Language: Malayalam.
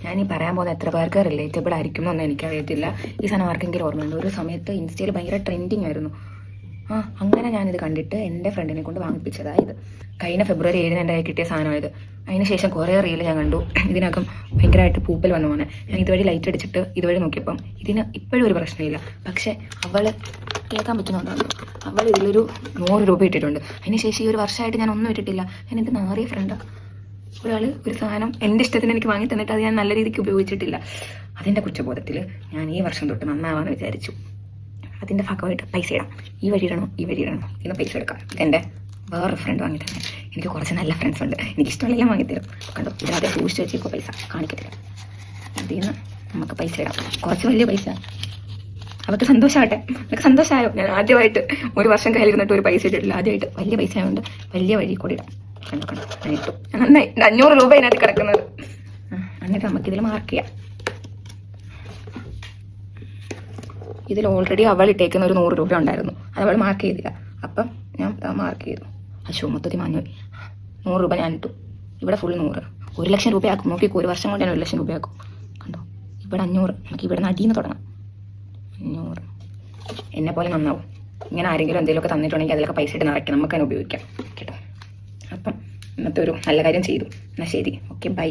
ഞാൻ ഈ പറയാൻ പോകുന്ന എത്ര പേർക്ക് റിലേറ്റബിൾ ആയിരിക്കും എന്നൊന്നും എനിക്കറിയത്തില്ല. ഈ സാധനം ആർക്കെങ്കിലും ഓർമ്മയുണ്ട്? ഒരു സമയത്ത് ഇൻസ്റ്റയിൽ ഭയങ്കര ട്രെൻഡിങ് ആയിരുന്നു. അങ്ങനെ ഞാനിത് കണ്ടിട്ട് എൻ്റെ ഫ്രണ്ടിനെ കൊണ്ട് വാങ്ങിപ്പിച്ചതായത്. കഴിഞ്ഞ ഫെബ്രുവരി 7 എൻ്റെ കയ്യിൽ കിട്ടിയ സാധനമായത്. അതിനുശേഷം കുറേ റീൽ ഞാൻ കണ്ടു. ഇതിനകം ഭയങ്കരമായിട്ട് പൂപ്പൽ വന്നു പോന്നെ. ഞാൻ ഇതുവഴി ലൈറ്റ് അടിച്ചിട്ട് ഇതുവഴി നോക്കിയപ്പം ഇതിന് ഇപ്പോഴും ഒരു പ്രശ്നമില്ല. പക്ഷേ അവൾ കേൾക്കാൻ പറ്റുന്നുണ്ടാകും. അവൾ ഇതിലൊരു 100 രൂപ ഇട്ടിട്ടുണ്ട്. അതിനുശേഷം ഈ ഒരു വർഷമായിട്ട് ഞാൻ ഒന്നും ഇട്ടിട്ടില്ല. ഞാൻ എൻ്റെ നാറിയ ഫ്രണ്ടാണ്. ഒരാൾ ഒരു സാധനം എൻ്റെ ഇഷ്ടത്തിന് എനിക്ക് വാങ്ങി തന്നിട്ട് അത് ഞാൻ നല്ല രീതിക്ക് ഉപയോഗിച്ചിട്ടില്ല. അതിൻ്റെ കുറ്റബോധത്തിൽ ഞാൻ ഈ വർഷം തൊട്ട് നന്നാവാന്ന് വിചാരിച്ചു. അതിൻ്റെ ഭാഗമായിട്ട് പൈസ ഇടാം. ഈ വഴി ഇടണോ ഇന്ന് പൈസ എടുക്കാം. ഇതെൻ്റെ വേറൊരു ഫ്രണ്ട് വാങ്ങി തന്നെ. എനിക്ക് കുറച്ച് നല്ല ഫ്രണ്ട്സ് ഉണ്ട്. എനിക്ക് ഇഷ്ടമുള്ളതെല്ലാം വാങ്ങിത്തരും. കണ്ടോ, ഇതിനകത്ത് സൂക്ഷിച്ച് വെച്ചിപ്പോൾ പൈസ കാണിക്കത്തില്ല. ഇതിൽ നിന്ന് നമുക്ക് പൈസ ഇടാം. കുറച്ച് വലിയ പൈസ. അവർക്ക് സന്തോഷമാകട്ടെ. എനിക്ക് സന്തോഷമായോ? ഞാൻ ആദ്യമായിട്ട് ഒരു വർഷം കയ്യിലിരുന്നിട്ട് ഒരു പൈസ ഇട്ടിട്ടില്ല. ആദ്യമായിട്ട് വലിയ പൈസ ആയതുകൊണ്ട് വലിയ വഴി കൂടി ഇടാം. കണ്ടോ ഞാൻ ഇട്ടു. നന്നായി. 500 രൂപ ഇതിനകത്ത് കിടക്കുന്നത്. എന്നിട്ട് നമുക്കിതിൽ മാർക്ക് ചെയ്യാം. ഇതിൽ ഓൾറെഡി അവൾ ഇട്ടേക്കുന്ന ഒരു 100 രൂപ ഉണ്ടായിരുന്നു. അത് അവൾ മാർക്ക് ചെയ്തില്ല. അപ്പം ഞാൻ മാർക്ക് ചെയ്തു. അശോ, മൊത്തത്തിൽ മാഞ്ഞുപോയി. 100 രൂപ ഞാൻ ഇട്ടു. ഇവിടെ ഫുൾ 100. 1 ലക്ഷം രൂപയാക്കും. നോക്കിക്കോ, ഒരു വർഷം കൊണ്ട് ഞാൻ 1 ലക്ഷം രൂപയാക്കും. കണ്ടോ, ഇവിടെ 500. നമുക്ക് ഇവിടെ നിന്ന് അടിയിൽ നിന്ന് തുടങ്ങാം. 500. എന്നെ പോലെ നന്നാവും. ഇങ്ങനെ ആരെങ്കിലും എന്തെങ്കിലുമൊക്കെ തന്നിട്ടുണ്ടെങ്കിൽ അതിലൊക്കെ പൈസ ഇട്ട് നിറയ്ക്കാം. നമുക്ക് തന്നെ ഉപയോഗിക്കാം കേട്ടോ. അപ്പം ഇന്നത്തെ ഒരു നല്ല കാര്യം ചെയ്തു. എന്നാൽ ശരി, ഓക്കെ, ബൈ.